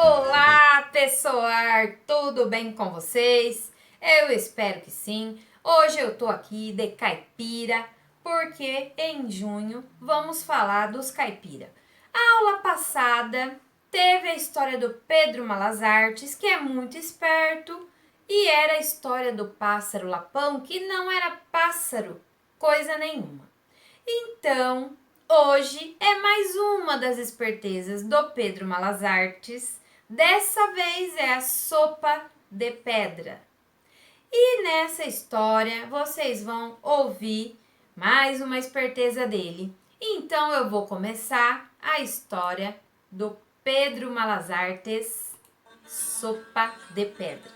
Olá, pessoal! Tudo bem com vocês? Eu espero que sim. Hoje eu tô aqui de caipira, porque em junho vamos falar dos caipira. A aula passada teve a história do Pedro Malazartes, que é muito esperto, e era a história do pássaro Lapão, que não era pássaro, coisa nenhuma. Então, hoje é mais uma das espertezas do Pedro Malazartes. Dessa vez é a sopa de pedra. E nessa história vocês vão ouvir mais uma esperteza dele. Então eu vou começar a história do Pedro Malazartes, sopa de pedra.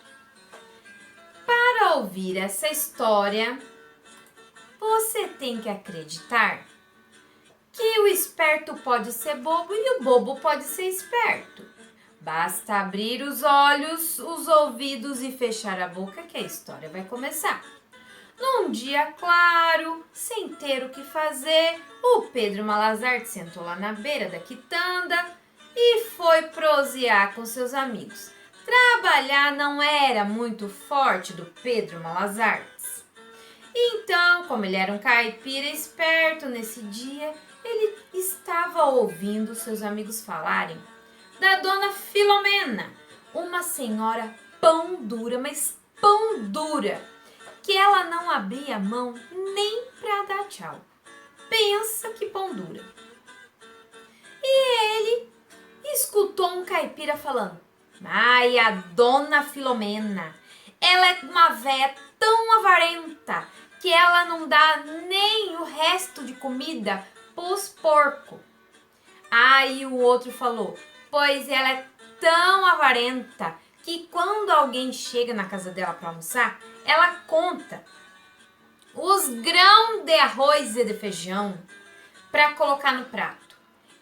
Para ouvir essa história, você tem que acreditar que o esperto pode ser bobo e o bobo pode ser esperto. Basta abrir os olhos, os ouvidos e fechar a boca que a história vai começar. Num dia claro, sem ter o que fazer, o Pedro Malazarte sentou lá na beira da quitanda e foi prosear com seus amigos. Trabalhar não era muito forte do Pedro Malazartes. Então, como ele era um caipira esperto nesse dia, ele estava ouvindo seus amigos falarem da dona Filomena, uma senhora pão dura, mas pão dura, que ela não abria a mão nem para dar tchau. Pensa que pão dura. E ele escutou um caipira falando: ai, a dona Filomena, ela é uma véia tão avarenta que ela não dá nem o resto de comida pros porcos. Aí o outro falou: pois ela é tão avarenta que quando alguém chega na casa dela para almoçar, ela conta os grãos de arroz e de feijão para colocar no prato.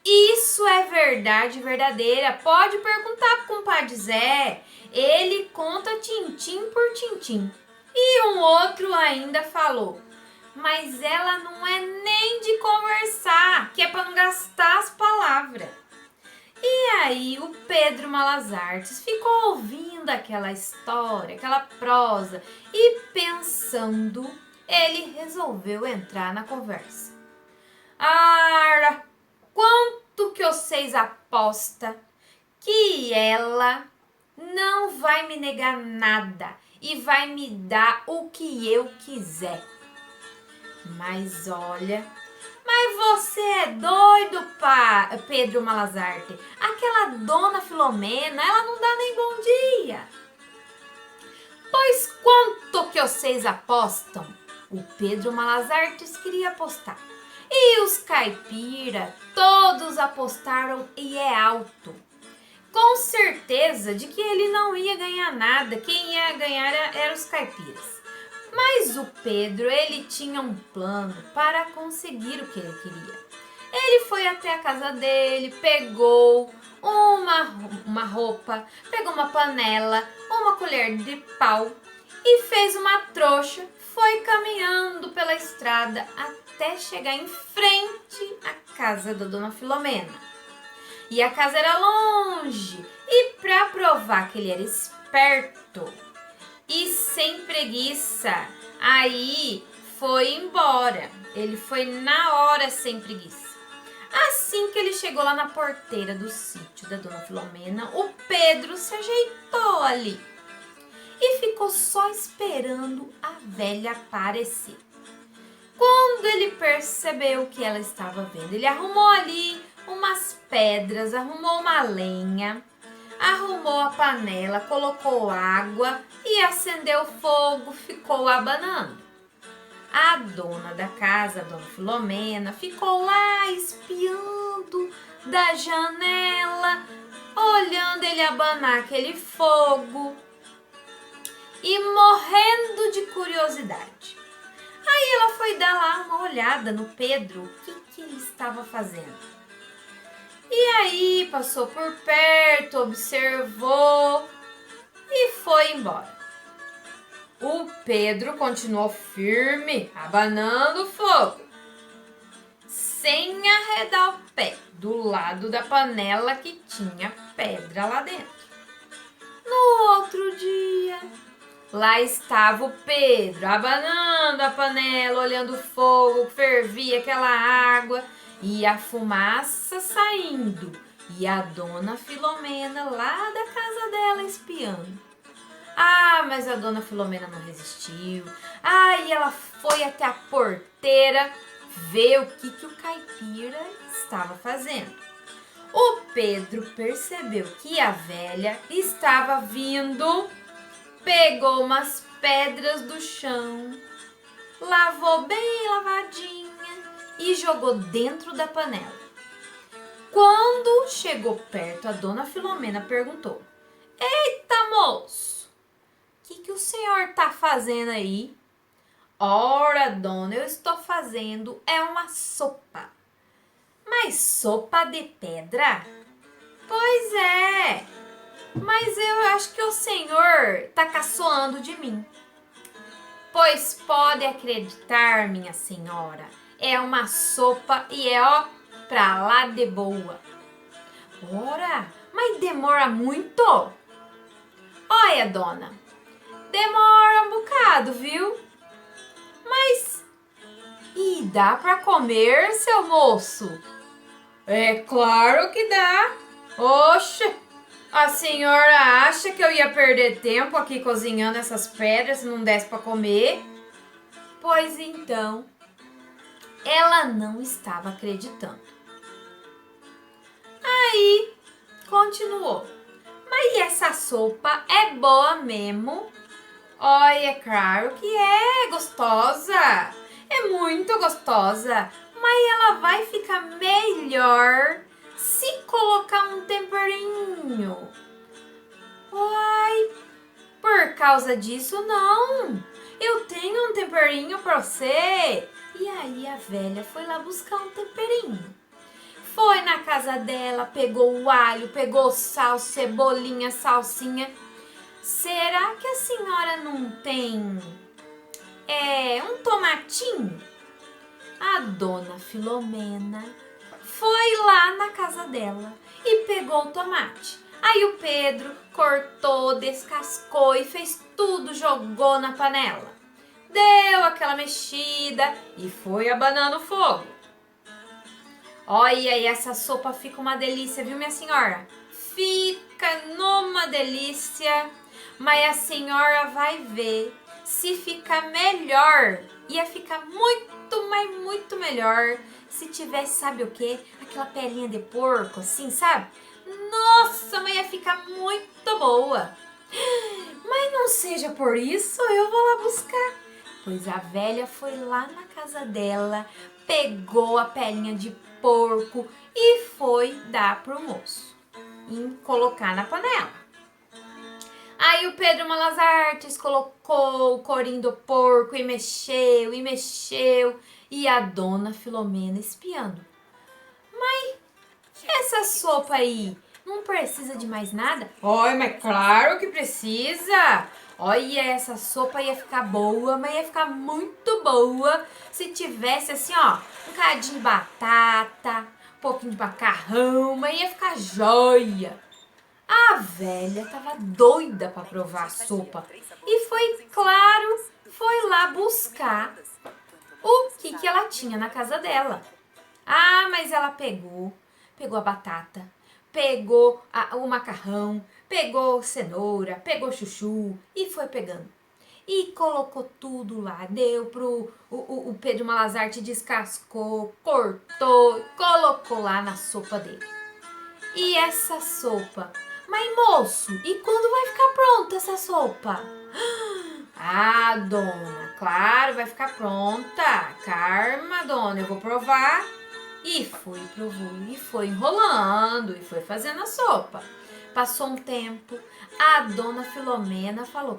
Isso é verdade verdadeira. Pode perguntar pro compadre Zé. Ele conta tintim por tintim. E um outro ainda falou: mas ela não é nem de conversar, que é para não gastar as palavras. E aí o Pedro Malazartes ficou ouvindo aquela história, aquela prosa, e pensando, ele resolveu entrar na conversa. Ah, quanto que vocês apostam que ela não vai me negar nada e vai me dar o que eu quiser? Mas olha, mas você é doido, Pedro Malazarte. Aquela dona Filomena, ela não dá nem bom dia. Pois quanto que vocês apostam? O Pedro Malazartes queria apostar. E os caipira, todos apostaram e é alto. Com certeza de que ele não ia ganhar nada, quem ia ganhar eram os caipiras. Mas o Pedro, ele tinha um plano para conseguir o que ele queria. Ele foi até a casa dele, pegou uma roupa, pegou uma panela, uma colher de pau e fez uma trouxa. Foi caminhando pela estrada até chegar em frente à casa da dona Filomena. E a casa era longe, e para provar que ele era esperto e sem preguiça, aí foi embora. Ele foi na hora sem preguiça. Assim que ele chegou lá na porteira do sítio da dona Filomena, o Pedro se ajeitou ali e ficou só esperando a velha aparecer. Quando ele percebeu que ela estava vendo, ele arrumou ali umas pedras, arrumou uma lenha, arrumou a panela, colocou água e acendeu fogo, ficou abanando. A dona da casa, a dona Filomena, ficou lá espiando da janela, olhando ele abanar aquele fogo e morrendo de curiosidade. Aí ela foi dar lá uma olhada no Pedro, o que ele estava fazendo. E aí passou por perto, observou e foi embora. O Pedro continuou firme, abanando o fogo, sem arredar o pé, do lado da panela que tinha pedra lá dentro. No outro dia, lá estava o Pedro, abanando a panela, olhando o fogo, fervia aquela água e a fumaça saindo. E a dona Filomena lá da casa dela espiando. Ah, mas a dona Filomena não resistiu. Ah, e ela foi até a porteira ver o que o caipira estava fazendo. O Pedro percebeu que a velha estava vindo, pegou umas pedras do chão, lavou bem lavadinha e jogou dentro da panela. Quando chegou perto, a dona Filomena perguntou: Eita, moço, o que o senhor tá fazendo aí? Ora, dona, eu estou fazendo uma sopa. Mas sopa de pedra? Pois é, mas eu acho que o senhor tá caçoando de mim. Pois pode acreditar, minha senhora, é uma sopa e pra lá de boa. Ora, mas demora muito? Olha, dona, demora um bocado, viu? Mas, e dá pra comer, seu moço? É claro que dá. Oxe, a senhora acha que eu ia perder tempo aqui cozinhando essas pedras se não desse pra comer? Pois então, ela não estava acreditando. Aí, continuou. Mas essa sopa é boa mesmo? Olha, é claro que é gostosa. É muito gostosa. Mas ela vai ficar melhor se colocar um temperinho. Uai, por causa disso não. Eu tenho um temperinho pra você. E aí a velha foi lá buscar um temperinho. Foi na casa dela, pegou o alho, pegou sal, cebolinha, salsinha. Será que a senhora não tem um tomatinho? A dona Filomena foi lá na casa dela e pegou o tomate. Aí o Pedro cortou, descascou e fez tudo, jogou na panela. Deu aquela mexida e foi abanando o fogo. Olha, e essa sopa fica uma delícia, viu, minha senhora? Fica numa delícia, mas a senhora vai ver se ficar melhor. Ia ficar muito, mas muito melhor se tivesse, sabe o quê? Aquela pelinha de porco, assim, sabe? Nossa, mas ia ficar muito boa. Mas não seja por isso, eu vou lá buscar. Pois a velha foi lá na casa dela, pegou a pelinha de porco e foi dar pro moço e colocar na panela. Aí o Pedro Malazartes colocou o corinho do porco e mexeu, e a dona Filomena espiando. Mas essa sopa aí não precisa de mais nada? Olha, mas claro que precisa! Olha, essa sopa ia ficar boa, mas ia ficar muito boa se tivesse assim, ó, um cadinho de batata, um pouquinho de macarrão, mas ia ficar joia. A velha tava doida para provar a sopa e foi lá buscar o que ela tinha na casa dela. Ah, mas ela pegou a batata, pegou o macarrão, pegou cenoura, pegou chuchu e foi pegando. E colocou tudo lá, deu pro o Pedro Malazarte, descascou, cortou, colocou lá na sopa dele. E essa sopa? Mas moço, e quando vai ficar pronta essa sopa? Ah, dona, claro, vai ficar pronta. Calma, dona, eu vou provar. E provou, e foi enrolando, e foi fazendo a sopa. Passou um tempo, a dona Filomena falou: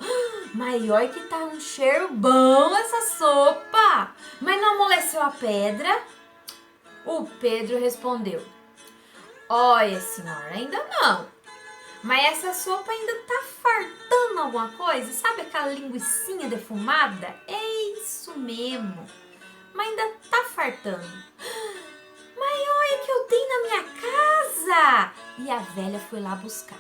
mas olha que tá um cheiro bom essa sopa. Mas não amoleceu a pedra? O Pedro respondeu: olha, senhora, ainda não. Mas essa sopa ainda tá fartando alguma coisa? Sabe aquela linguicinha defumada? É isso mesmo. Mas ainda tá fartando. Mas olha que eu tenho na minha casa. E a velha foi lá buscar.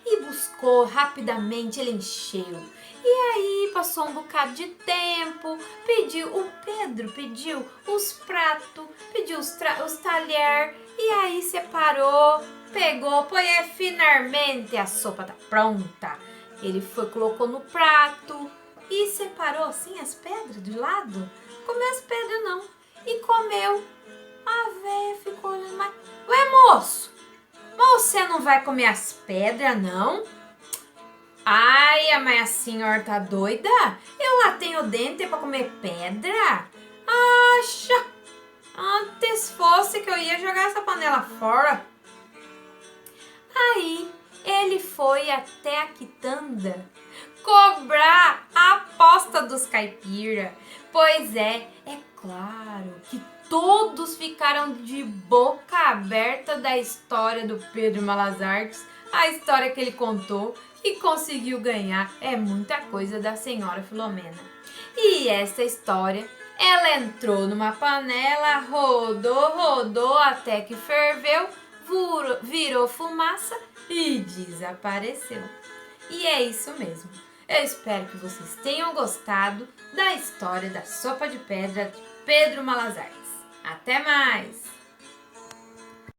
E buscou rapidamente, ele encheu. E aí passou um bocado de tempo, o Pedro pediu os pratos, pediu os talheres, e aí separou, pegou, finalmente a sopa tá pronta. Ele foi, colocou no prato e separou assim as pedras de lado. Comeu as pedras não, e comeu. A véia ficou olhando, mas, ué moço, mas você não vai comer as pedras não? Ai, mas a senhora tá doida? Eu lá tenho dente pra comer pedra? Acha! Antes fosse que eu ia jogar essa panela fora. Aí ele foi até a quitanda cobrar a aposta dos caipira. Pois é claro que todos ficaram de boca aberta da história do Pedro Malas Artes, a história que ele contou e conseguiu ganhar muita coisa da senhora Filomena. E essa história, ela entrou numa panela, rodou até que ferveu, virou fumaça e desapareceu. E é isso mesmo. Eu espero que vocês tenham gostado da história da sopa de pedra de Pedro Malas Artes. Até mais!